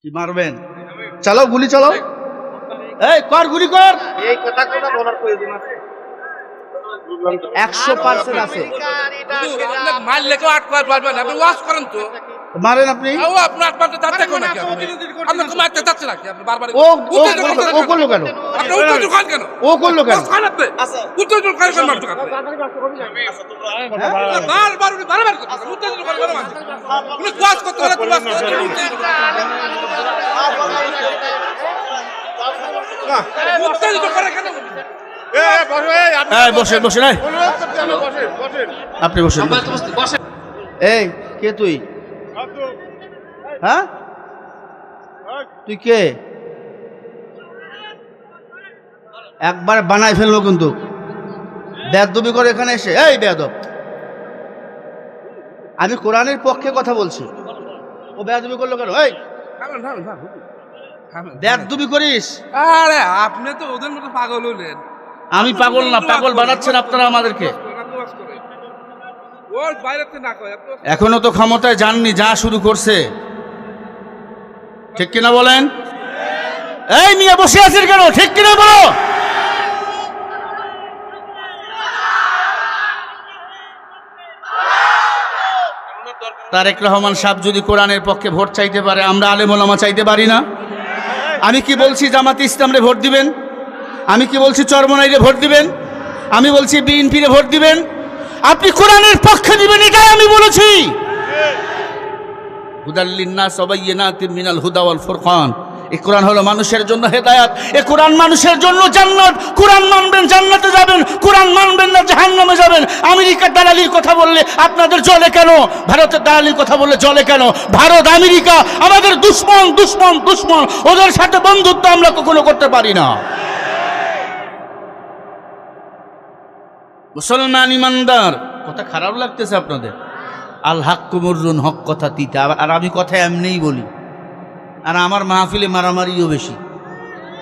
কি মারবেন? চালাও, গুলি চালাও। এই কর, গুলি কর। এই কথাটা বলার প্রয়োজন আছে? 100% আছে। মারলে কেউ আটকাতে পারবে না। আপনি ওয়াশ করেন তো। মারেন আপনি। ও আপনি আটকাতে চাচ্ছে কেন নাকি? আপনি তো মারতে চাচ্ছে নাকি? আপনি বারবার ও করলো কেন? আপনি উত্তেজিত খান কেন? ও করলো কেন? খান আপনি। উত্তেজিত খান কেন মারতে আপনি? বারবার করতেছেন। উত্তেজিত খান কেন মারতে? আপনি ওয়াশ করতে পারেন, ওয়াশ করতে পারেন। উত্তেজিত করে কেন? বসেন বসেন। আপনি বসেন। এই কে তুই? হ্যাঁ, তুই কে? একবার বানাই ফেললো কিন্তু। বেয়াদবি করে এখানে এসে। এই বেয়াদব, আমি কোরআনের পক্ষে কথা বলছি। ও বেয়াদবি করলো কেন? এই বেয়াদবি করিস? আরে আপনি তো ওদের মতো পাগল হলেন। আমি পাগল না, পাগল বানাচ্ছেন আপনারা আমাদেরকে। ওর বাইরে না কয় এখনো তো ক্ষমতায় যাননি, যা শুরু করছে। ঠিক কিনা বলেন? এই মিয়া বসে আছেন কেন? ঠিক কিনা বলো। তারেক রহমান সাহেব যদি কোরআনের পক্ষে ভোট চাইতে পারে, আমরা আলেম ওলামা চাইতে পারি না? আমি কি বলছি জামাতে ইসলামরে ভোট দিবেন? আমি কি বলছি চরমনাইরে ভোট দিবেন? আমি বলছি বিএনপিরে ভোট দিবেন? আপনি কোরআনের পক্ষে দিবেন, এটাই আমি বলেছি। হুদাল লিন্নাস ওয়া বাইয়িনাতিন মিনাল হুদা ওয়াল ফুরকান। এই কোরআন হলো মানুষের জন্য হেদায়েত, এই কোরআন মানুষের জন্য জান্নাত। কোরআন মানবেন জান্নাতে যাবেন, কোরআন মানবেন না জাহান্নামে যাবেন। আমেরিকার দালালির কথা বললে আপনাদের জ্বলে কেন? ভারতের দালালির কথা বললে জ্বলে কেন? ভারত আমেরিকা আমাদের দুশমন, দুশমন, দুশমন। ওদের সাথে বন্ধুত্ব আমরা কখনো করতে পারি না। মুসলমান ইমানদার, কথা খারাপ লাগতেছে আপনাদের? আল হাক্কু মুররুন, হক কথা তিতা। আর আমি কথা এমনিই বলি। আর আমার মাহফিলে মারামারিও বেশি,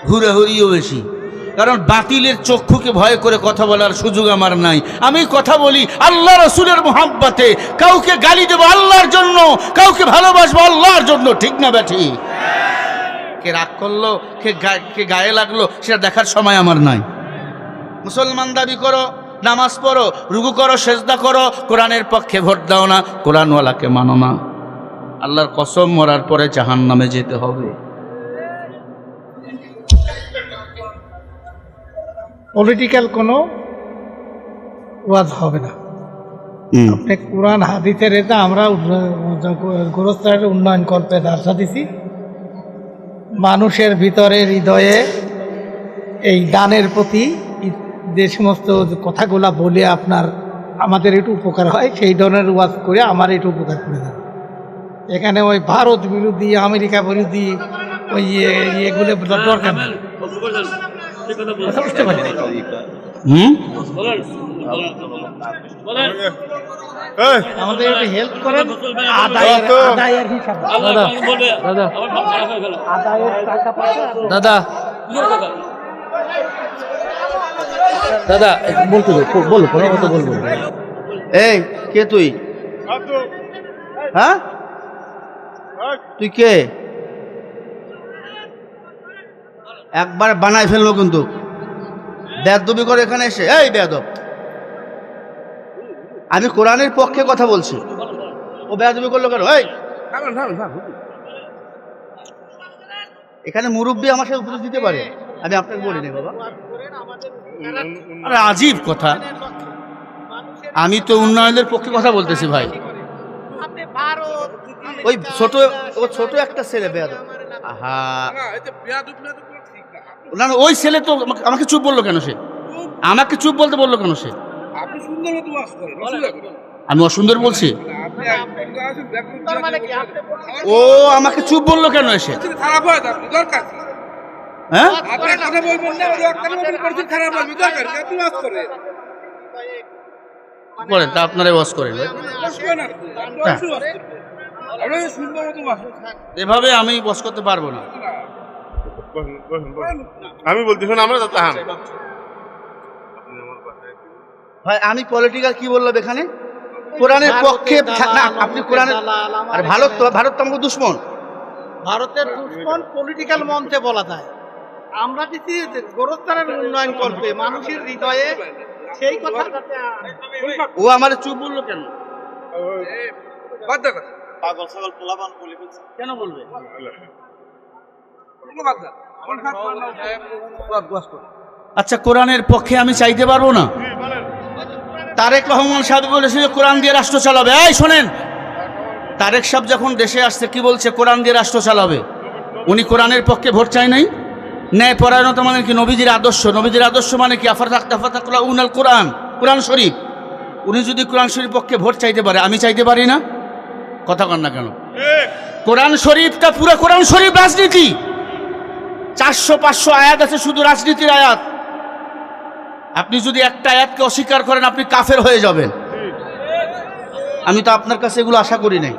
হুড়াহুড়িও বেশি। কারণ বাতিলের চক্ষুকে ভয় করে কথা বলার সুযোগ আমার নাই। আমি কথা বলি আল্লাহ রসুলের মোহাব্বতে। কাউকে গালি দেবো আল্লাহর জন্য, কাউকে ভালোবাসবো আল্লাহর জন্য। ঠিক না ব্যাঠি? কে রাগ করলো, কে গায়ে লাগলো, সেটা দেখার সময় আমার নাই। মুসলমান দাবি করো, নামাজ পড়ো, রুকু করো, সেজদা করো, কোরআনের পক্ষে ভোট দাও না, কোরআনওয়ালাকে মানো না, আল্লাহর কসম মরার পরে জাহান্নামে যেতে হবে। পলিটিক্যাল কোনো ওয়াজ হবে না। আপনি কোরআন হাদিসের এটা আমরা গোরস্থানের উন্নয়ন করতে দার্শা দিছি। মানুষের ভিতরে হৃদয়ে এই গানের প্রতি যে সমস্ত কথাগুলা বলে আমাদের একটু উপকার হয়, সেই ধরনের ওয়াজ করে আমার একটু উপকার করে দেন। এখানে ওই ভারত বিরোধী, আমেরিকা বিরোধী ওই এগুলো দরকার নেই। বুঝতে পারি আমাদের একটু হেল্প করেন। আদায়ের হিসাব দাদা দাদা বলতে বলো, কোনো কথা বলবো। এই কে তুই? হ্যাঁ, তুই কে? একবার বানাই ফেললো কিন্তু। বেয়াদবি করে এখানে এসে। এই বেয়াদব, আমি কোরআনের পক্ষে কথা বলছি। ও বেয়াদবি করলো কেন? এই এখানে মুরব্বী আমার সাথে উপদেশ দিতে পারে, আমি আপনাকে বলিনি বাবা। আরে আজীব কথা। আমি তো উন্নয়নের পক্ষে কথা বলতেছি ভাই। ওই ছোট একটা ছেলে বেয়াদব। আহা, না না, ওই ছেলে তো আমাকে চুপ বললো কেন? সে আমাকে চুপ বলতে বললো কেন? সে আমি অসুন্দর বলছি? ও আমাকে চুপ বললো কেন এসে? হ্যাঁ, করেন তা আপনারাই ওয়াজ করেন। এভাবে আমি ওয়াজ করতে পারবো না। আমি বলতেছি আমরা ভাই আমি পলিটিক্যাল কি বললাম এখানে? কোরআনের পক্ষে না, আপনি কোরআনের। আর ভারত তো আমাকে দুশ্মন। ভারতের দুশ্মন পলিটিক্যাল মঞ্চে বলা যায়। আমরা দিচ্ছি গোরস্থানের উন্নয়ন করবে মানুষের হৃদয়ে, সেই কথা যাতে ও আমার চুপ বললো কেন? বাদ দে কথা। পাগল ছাগল পোলাপান বলে ফেলছে। কেন বলবে? ওগুলো বাদ দে। আমার হাত পা নাও, বাস কর। আচ্ছা, কোরআনের পক্ষে আমি চাইতে পারবো না? তারেক রহমান সাহেব বলেছিল কোরআন দিয়ে রাষ্ট্র চালাবে। এই শোনেন, তারেক সাহেব যখন দেশে আসছে কি বলছে? কোরআন দিয়ে রাষ্ট্র চালাবে। উনি কোরআনের পক্ষে ভোট চাই নাই? ন্যায় পরায়ণতা মানে কি? নবীজির আদর্শ। নবীজির আদর্শ মানে কি? উনাল কোরআন, কোরআন শরীফ। উনি যদি কোরআন শরীফ পক্ষে ভোট চাইতে পারে, আমি চাইতে পারি না? কথা কন না কেন? কোরআন শরীফটা পুরো কোরআন শরীফ রাজনীতি। 400-500 আয়াত আছে শুধু রাজনীতির আয়াত। আপনি যদি একটা আয়াতকে অস্বীকার করেন, আপনি কাফের হয়ে যাবেন। আমি তো আপনার কাছে এগুলো আশা করি নাই।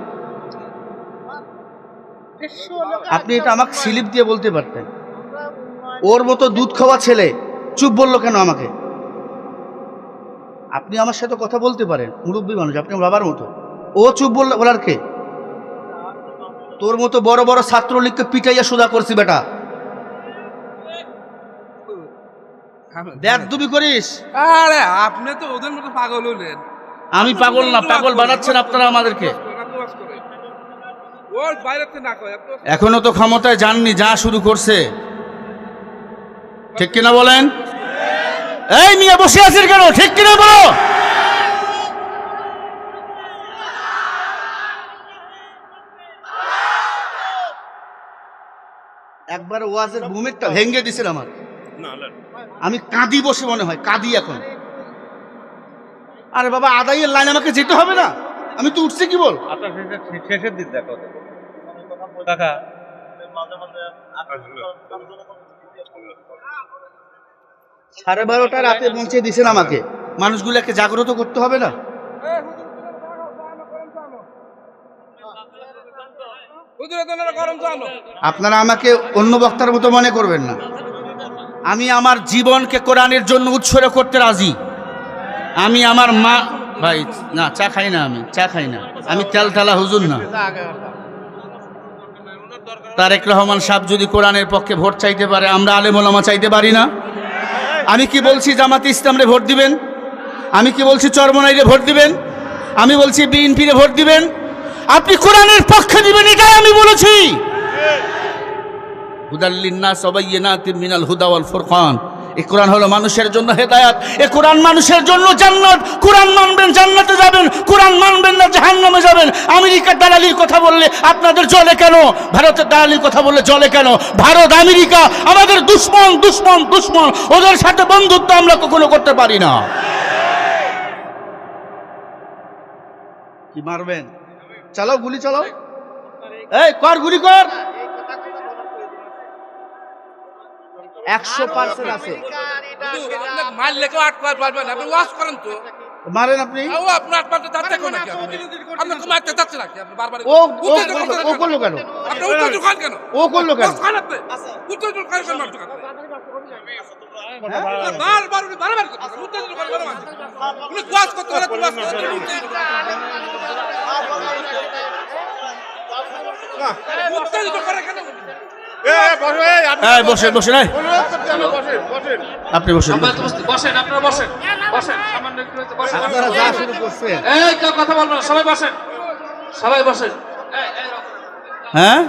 আপনি এটা আমাকে স্লিপ দিয়ে বলতে পারতেন। ওর মতো দুধ খাওয়া ছেলে চুপ বললো কেন আমাকে? আপনি আমার সাথে কথা বলতে পারেন, মুরব্বী মানুষ, আপনি বাবার মতো। ও চুপ বলার কে? তোর মতো বড় বড় ছাত্রলীগকে পিটাইয়া সোজা করছি বেটা। বেয়াদবি করিস? আরে আপনি তো ওদের মতো পাগল হলেন। আমি পাগল না, পাগল বানাচ্ছেন আপনারা আমাদেরকে। ওর বাইরে না কয় এখনো তো ক্ষমতায় যাননি, যা শুরু করছে। ঠিক কিনা বলেন? এই মিয়া বসে আছেন কেন? ঠিক কিনা বলো? একবার ওয়াজের ভূমিকটা ভেঙে দিছিল আমার। আমি কাঁদি বসে, মনে হয় কাঁদি এখন। আরে বাবা, আদাইয়ের লাইন আমাকে যেতে হবে না? আমি তো উঠছি কি বল? আপনার শেষের দিন দেখো কাকা মাঝে মাঝে 12:30 রাতে পৌঁছে দিয়েছেন আমাকে। মানুষগুলোকে জাগ্রত করতে হবে না? আপনারা আমাকে অন্য বক্তার মতো মনে করবেন না। আমি আমার জীবনকে কোরআনের জন্য উৎসর্গ করতে রাজি। আমি আমার মা ভাই না, চা খাই না, আমি চা খাই না, আমি তেলতালা হুজুর না। তারেক রহমান সাহেব যদি কোরআনের পক্ষে ভোট চাইতে পারে, আমরা আলেম ওলামা চাইতে পারি না? আমি কি বলছি জামাতে ইসলামরে ভোট দিবেন? আমি কি বলছি চরমনাইরে ভোট দিবেন? আমি বলছি বিএনপিরে ভোট দিবেন? আপনি কোরআনের পক্ষে দিবেন, এটাই আমি বলেছি। হুদাল্লিন্নাস ওয়া বাইয়িনাতিন মিনাল হুদা ওয়াল ফুরকান। এই কোরআন হলো মানুষের জন্য হেদায়েত। এই কোরআন মানুষের জন্য জান্নাত। কোরআন মানবেন জান্নাতে যাবেন, কোরআন মানবেন না জাহান্নামে যাবেন। আমেরিকার দালালির কথা বললে আপনাদের জ্বলে কেন? ভারতের দালালির কথা বললে জ্বলে কেন? ভারত আমেরিকা আমাদের দুশ্মন, দুশ্মন, দুশ্মন। ওদের সাথে বন্ধুত্ব আমরা কখনো করতে পারি না। কি মারবেন? চালাও, গুলি চালাও। এই কর, গুলি কর। 100% আছে। মারলে কেউ আটকাতে পারবে না। আপনি ওয়াশ করেন তো। মারেন আপনি। ও আপনার আটকাতে যাচ্ছে কেন নাকি? আপনি তো মারতে যাচ্ছে নাকি? আপনি বারবার ও করলো কেন? আপনি উত্তর দোকান কেন? ও করলো কেন? খান আপনি উত্তর দোকান কেন মারতে কাটতে? বারবার উত্তর দোকান কেন মারতে? উনি ওয়াশ করতে পারে, ওয়াশ করতে উত্তর দোকান কেন? বসেন বসেন, আপনি বসেন। বসেন, আপনারা বসেন, বসেন। সামান্য একটু হয়তো বসেন। আপনারা যা শুরু করছেন। এই কেউ কথা বলবেন না, সবাই বসেন, সবাই বসেন। হ্যাঁ,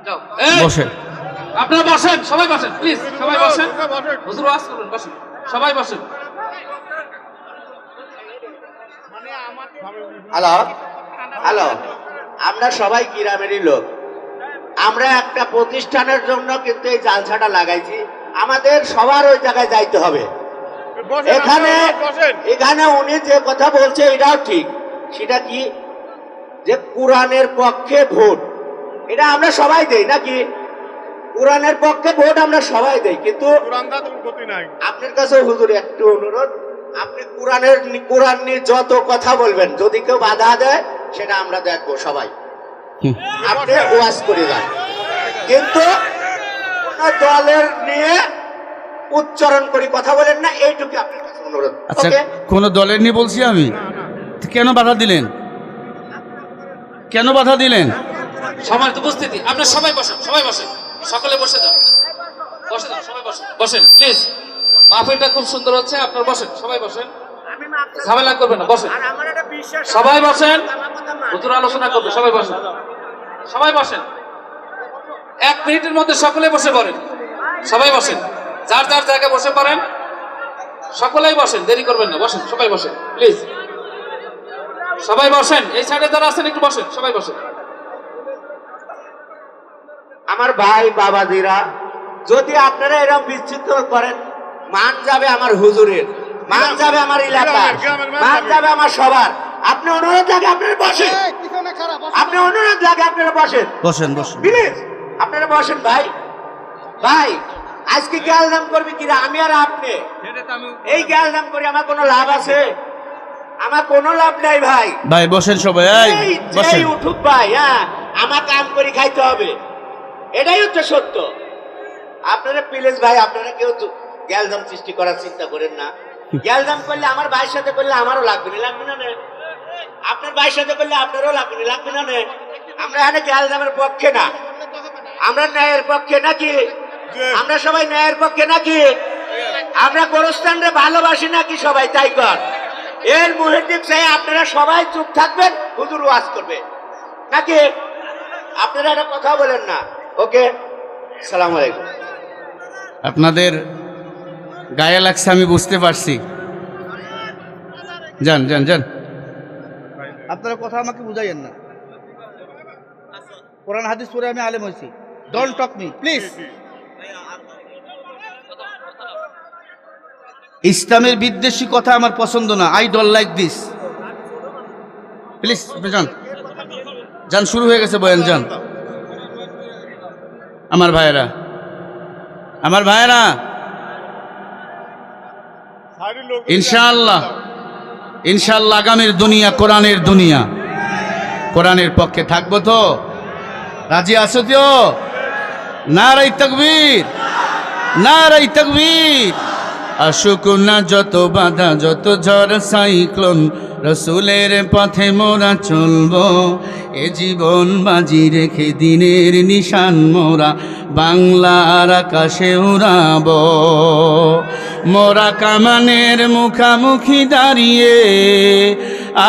যাও, এই বসেন। আপনারা বসেন, সবাই বসেন, প্লিজ সবাই বসেন। হুজুর ওয়াজ করুন, বসেন, সবাই বসেন। হ্যালো হ্যালো, আমরা সবাই গ্রামেরই লোক। আমরা একটা প্রতিষ্ঠানের জন্য কিন্তু এই জালসাটা লাগাইছি। আমাদের সবার ওই জায়গায় যাইতে হবে। এখানে উনি যে কথা বলছে এটাও ঠিক। সেটা কি? যে কোরআনের পক্ষে ভোট, এটা আমরা সবাই দেই নাকি? কোরআনের পক্ষে ভোট আমরা সবাই দেই, কিন্তু আপনার কাছে হুজুর একটু অনুরোধ, আপনি কোরআন নিয়ে যত কথা বলবেন, যদি কেউ বাধা দেয় সেটা আমরা দেখবো সবাই। আপনি ওয়াজ করে যান, কিন্তু দলের নিয়ে উচ্চারণ করে কথা বলেন না, এইটুকু আপনার কাছে অনুরোধ। আচ্ছা, কোন দলের নিয়ে বলছি আমি? কেন বাধা দিলেন? কেন বাধা দিলেন? সম্মানিত উপস্থিতি, আপনারা সবাই বসেন, সবাই বসেন, সকলে বসে যান, বসে যান, সবাই বসেন, বসেন প্লিজ। মাহফিলটা খুব সুন্দর হচ্ছে, আপনারা বসেন, সবাই বসেন, ঝামেলা করবেন না, বসেন, সবাই বসেন, হুজুর আলোচনা করবে, সবাই বসেন, সবাই বসেন। 1 মিনিটের মধ্যে সকলে বসে পড়েন, সবাই বসেন, যার যার জায়গায় বসে পড়েন, সকলেই বসেন, দেরি করবেন না, বসেন, সবাই বসেন প্লিজ, সবাই বসেন, এই সাইডে যারা আছেন একটু বসেন, সবাই বসেন। আমার ভাই বাবাজিরা, যদি আপনারা এরকম বিচ্ছিন্ন করেন, মান যাবে আমার হুজুরের, মান যাবে আমার এলাকার, মান যাবে আমার সবার। আপনি অনুরোধ লাগে আপনারা বসেন, আপনি অনুরোধ লাগে আপনারা বসেন, বসেন বসেন। প্লিজ আপনারা বসেন। ভাই ভাই আজকে গ্যালজাম করবে কিরা? আমি আর আপনি এই গ্যালজাম করে আমার কোনো লাভ আছে? আমার কোনো লাভ নাই ভাই। ভাই বসেন সবাই, এই বসেন। এই উঠুক ভাই, হ্যাঁ আমার কাম করে খাইতে হবে, এটাই হচ্ছে সত্য। আপনারা প্লিজ ভাই, আপনারা কেউ গ্যালজাম সৃষ্টি করার চিন্তা করেন না। গ্যালজাম করলে আমার ভাইয়ের সাথে করলে আমারও লাগবে না, লাগবে না? আপনার ভাইয়ের সাথে করলে আপনারও লাগবে না, লাগবে না? আমরা এখানে গ্যালজামের পক্ষে না, আমরা ন্যায়ের পক্ষে নাকি? আমরা সবাই ন্যায়ের পক্ষে নাকি? আমরা গোরস্থানরে ভালোবাসি নাকি সবাই? তাই কর এর মুহিদ্দিন চাই আপনারা সবাই চুপ থাকবেন, হুজুর ওয়াজ করবে নাকি? আপনারা একটা কথা বলেন না। ওকে, আসসালামু আলাইকুম। আপনাদের গায়ে লাগছে আমি বুঝতে পারছি। যান যান যান, আপনারা কথা আমাকে বুঝাইয়েন না। কোরআন হাদিস পড়ে আমি আলেম হয়েছি, ডোন্ট টক মি প্লিজ। ইসলামের বিদ্বেষী কথা আমার পছন্দ না, I don't like this. Please আপনি যান, যান, শুরু হয়ে গেছে বয়ান, যান। আমার ভাইয়েরা, আমার ভাইয়েরা, ইনশাআল্লাহ ইনশাআল্লাহ আগামীর দুনিয়া কোরআনের দুনিয়া, কোরআনের পক্ষে থাকবো তো? রাজি আছো তো? নারাই তাকবীর, নারাই তাকবীর। আসুক না যত বাধা, যত ঝড় সাইক্লোন, রসুলের পথে মোরা চলবো, এ জীবন বাজি রেখে দিনের নিশান মোরা বাংলার আকাশে উড়াবো। মোরা কামানের মুখামুখি দাঁড়িয়ে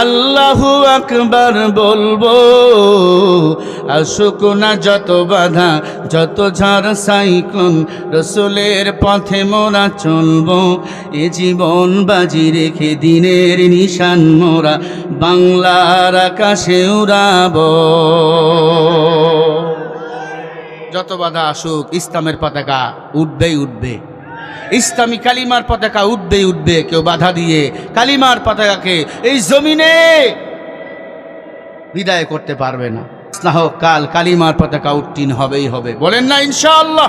আল্লাহু আকবার বলবো। আসুক না যত বাধা, যত ঝড় সাইক্লোন, রসুলের পথে মোরা চলবো, এ জীবন বাজি রেখে দিনের নিশান মোরা বাংলার আকাশে উড়াবো। যত বাধা আসুক, ইসলামের পতাকা উঠবেই উঠবে, ইসলামী কালিমার পতাকা উঠবেই উঠবে। কেউ বাধা দিয়ে কালিমার পতাকাকে এই জমিনে বিদায় করতে পারবে না। স্নাহ কাল কালিমার পতাকা উত্তীর্ণ হবেই হবে, বলেন না ইনশাআল্লাহ।